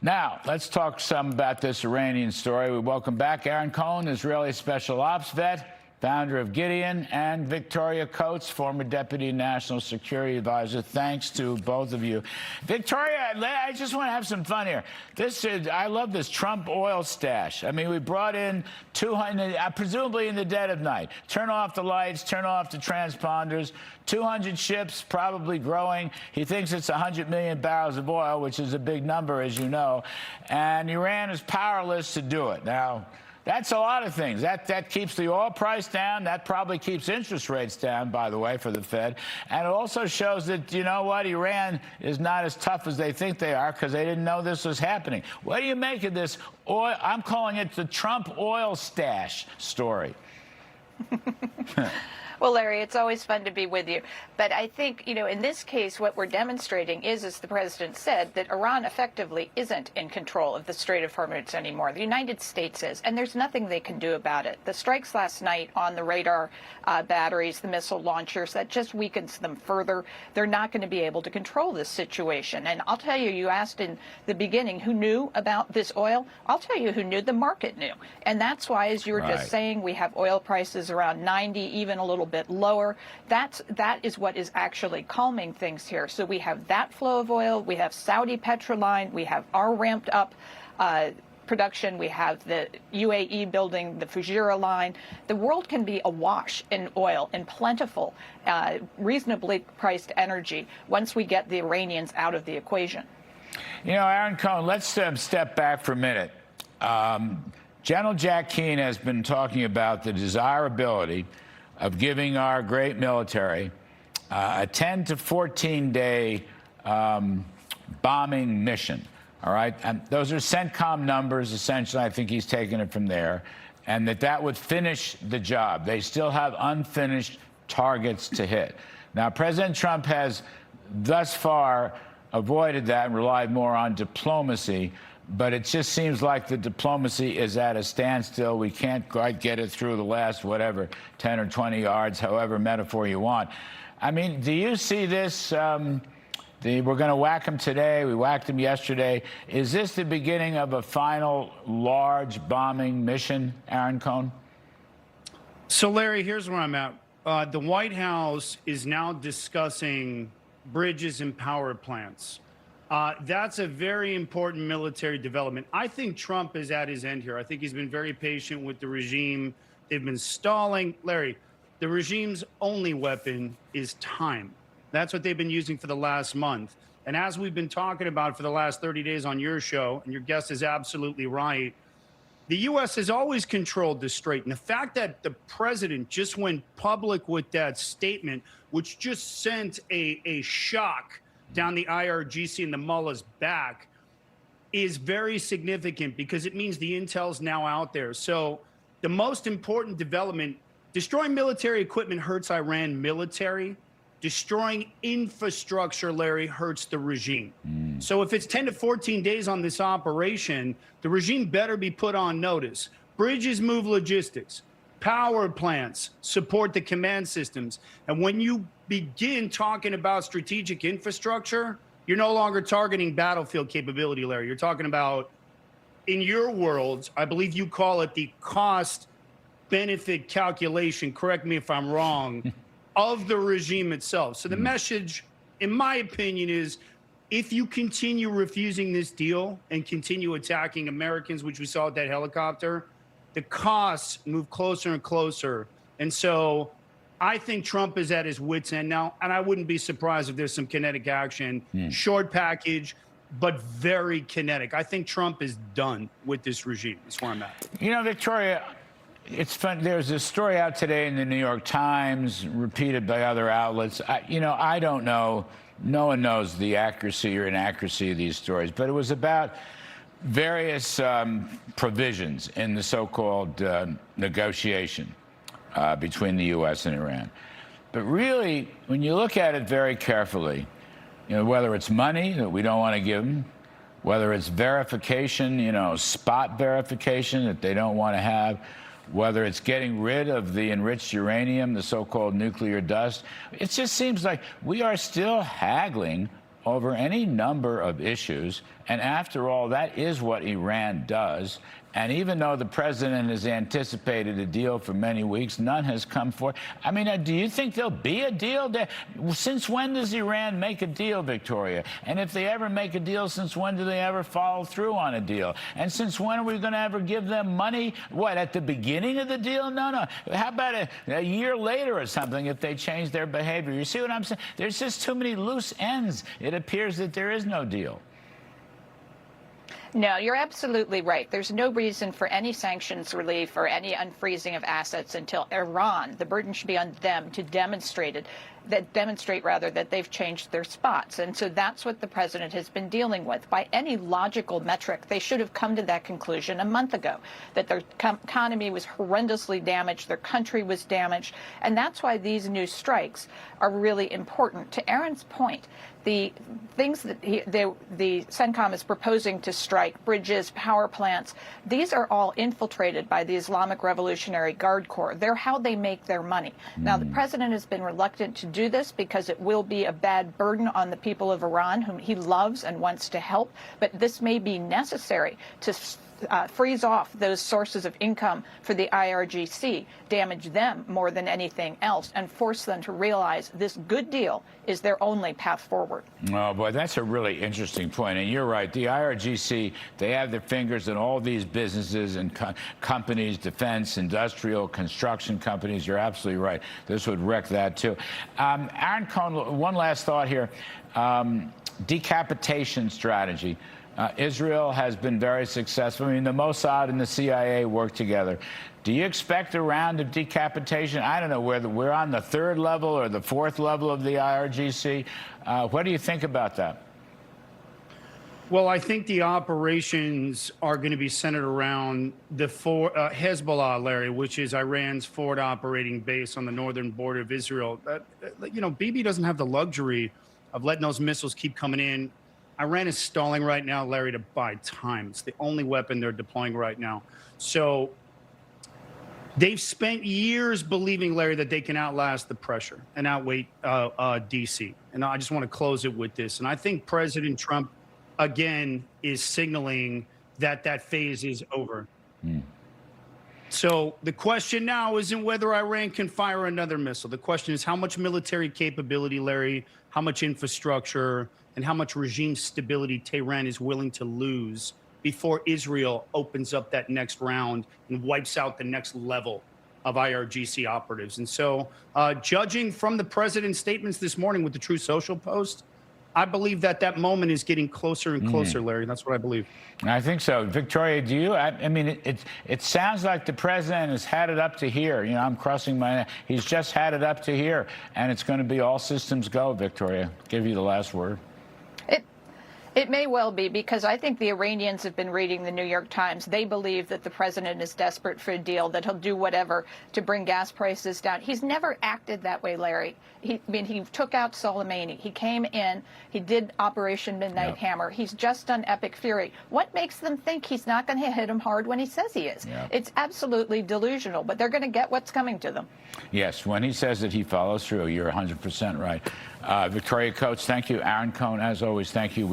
Now, let's talk some about this Iranian story. We welcome back Aaron Cohen, Israeli special ops vet, founder of Gideon, and Victoria Coates, former Deputy National Security Advisor. Thanks to both of you. Victoria, I just want to have some fun here. I love this Trump oil stash. I mean, we brought in 200, presumably in the dead of night. Turn off the lights, turn off the transponders. 200 ships, probably growing. He thinks it's 100 million barrels of oil, which is a big number, as you know. And Iran is powerless to do it. Now, that's a lot of things. That keeps the oil price down. That probably keeps interest rates down, by the way, for the Fed. And it also shows that, you know what, Iran is not as tough as they think they are because they didn't know this was happening. What do you make of this oil? I'm calling it the Trump oil stash story. Well, Larry, it's always fun to be with you. But I think, you know, in this case, what we're demonstrating is, as the president said, that Iran effectively isn't in control of the Strait of Hormuz anymore. The United States is, and there's nothing they can do about it. The strikes last night on the radar batteries, the missile launchers, that just weakens them further. They're not going to be able to control this situation. And I'll tell you, you asked in the beginning who knew about this oil. I'll tell you who knew. The market knew. And that's why, as you were just saying, we have oil prices around 90, even a little bit lower. That is what is actually calming things here. So we have that flow of oil, we have Saudi Petroline, we have our ramped up production, we have the UAE building the Fujairah line. The world can be awash in oil, in plentiful, reasonably priced energy once we get the Iranians out of the equation. You know, Aaron Cohen, let's step back for a minute. General Jack Keane has been talking about the desirability of giving our great military a 10 to 14 day bombing mission. All right. And those are CENTCOM numbers, essentially. I think he's taken it from there. And that would finish the job. They still have unfinished targets to hit. Now, President Trump has thus far avoided that and relied more on diplomacy. But it just seems like the diplomacy is at a standstill. We can't quite get it through the last, whatever, 10 or 20 yards, however metaphor you want. I mean, do you see this? We're going to whack them today. We whacked them yesterday. Is this the beginning of a final large bombing mission, Aaron Cohen? So, Larry, here's where I'm at. The White House is now discussing bridges and power plants. That's a very important military development. I think Trump is at his end here. I think he's been very patient with the regime. They've been stalling. Larry, the regime's only weapon is time. That's what they've been using for the last month. And as we've been talking about for the last 30 days on your show, and your guest is absolutely right, the U.S. has always controlled the strait. And the fact that the president just went public with that statement, which just sent a shock down the IRGC and the mullah's back, is very significant because it means the intel's now out there. So the most important development, destroying military equipment hurts Iran military. Destroying infrastructure, Larry, hurts the regime. So if it's 10 to 14 days on this operation, the regime better be put on notice. Bridges move logistics. Power plants support the command systems. And when you begin talking about strategic infrastructure, you're no longer targeting battlefield capability, Larry. You're talking about, in your world, I believe you call it the cost benefit calculation, correct me if I'm wrong, of the regime itself. So the message, in my opinion, is if you continue refusing this deal and continue attacking Americans, which we saw with that helicopter, the costs move closer and closer. And so I think Trump is at his wit's end now, and I wouldn't be surprised if there's some kinetic action, short package, but very kinetic. I think Trump is done with this regime. That's where I'm at. You know, Victoria, it's fun. There's a story out today in the New York Times, repeated by other outlets. I don't know. No one knows the accuracy or inaccuracy of these stories, but it was about various provisions in the so-called negotiation between the U.S. and Iran. But really, when you look at it very carefully, you know, whether it's money that we don't want to give them, whether it's verification, you know, spot verification that they don't want to have, whether it's getting rid of the enriched uranium, the so-called nuclear dust, it just seems like we are still haggling over any number of issues. And after all, that is what Iran does. And even though the president has anticipated a deal for many weeks, none has come forth. I mean, do you think there'll be a deal? Since when does Iran make a deal, Victoria? And if they ever make a deal, since when do they ever follow through on a deal? And since when are we going to ever give them money? What, at the beginning of the deal? No. How about a year later or something if they change their behavior? You see what I'm saying? There's just too many loose ends. It appears that there is no deal. No, you're absolutely right. There's no reason for any sanctions relief or any unfreezing of assets until Iran, the burden should be on them to demonstrate that they've changed their spots. And so that's what the president has been dealing with. By any logical metric, they should have come to that conclusion a month ago, that their economy was horrendously damaged, their country was damaged. And that's why these new strikes are really important. To Aaron's point, the things that the CENTCOM is proposing to strike, bridges, power plants, these are all infiltrated by the Islamic Revolutionary Guard Corps. They're how they make their money. Now, the president has been reluctant to do this because it will be a bad burden on the people of Iran, whom he loves and wants to help. But this may be necessary to freeze off those sources of income for the IRGC, damage them more than anything else, and force them to realize this good deal is their only path forward. Oh, boy, that's a really interesting point. And you're right. The IRGC, they have their fingers in all these businesses and companies, defense, industrial, construction companies. You're absolutely right. This would wreck that, too. Aaron Cohen, one last thought here. Decapitation strategy. Israel has been very successful. I mean, the Mossad and the CIA work together. Do you expect a round of decapitation? I don't know whether we're on the third level or the fourth level of the IRGC. What do you think about that? Well, I think the operations are going to be centered around the Hezbollah, Larry, which is Iran's forward operating base on the northern border of Israel. Bibi doesn't have the luxury of letting those missiles keep coming in. Iran is stalling right now, Larry, to buy time. It's the only weapon they're deploying right now. So they've spent years believing, Larry, that they can outlast the pressure and outweigh D.C. And I just want to close it with this. And I think President Trump, again, is signaling that that phase is over. So the question now isn't whether Iran can fire another missile. The question is how much military capability, Larry, how much infrastructure, and how much regime stability Tehran is willing to lose before Israel opens up that next round and wipes out the next level of IRGC operatives. And so judging from the president's statements this morning with the True Social post, I believe that that moment is getting closer and closer, Larry. That's what I believe. I think so. Victoria, do you? I mean, it sounds like the president has had it up to here. You know, I'm crossing my... He's just had it up to here, and it's going to be all systems go, Victoria. Give you the last word. It may well be, because I think the Iranians have been reading the New York Times. They believe that the president is desperate for a deal, that he'll do whatever to bring gas prices down. He's never acted that way, Larry. He took out Soleimani. He came in. He did Operation Midnight Hammer. He's just done Epic Fury. What makes them think he's not going to hit him hard when he says he is? It's absolutely delusional, but they're going to get what's coming to them. Yes, when he says that he follows through, you're 100% right. Victoria Coates, thank you. Aaron Cohen, as always, thank you.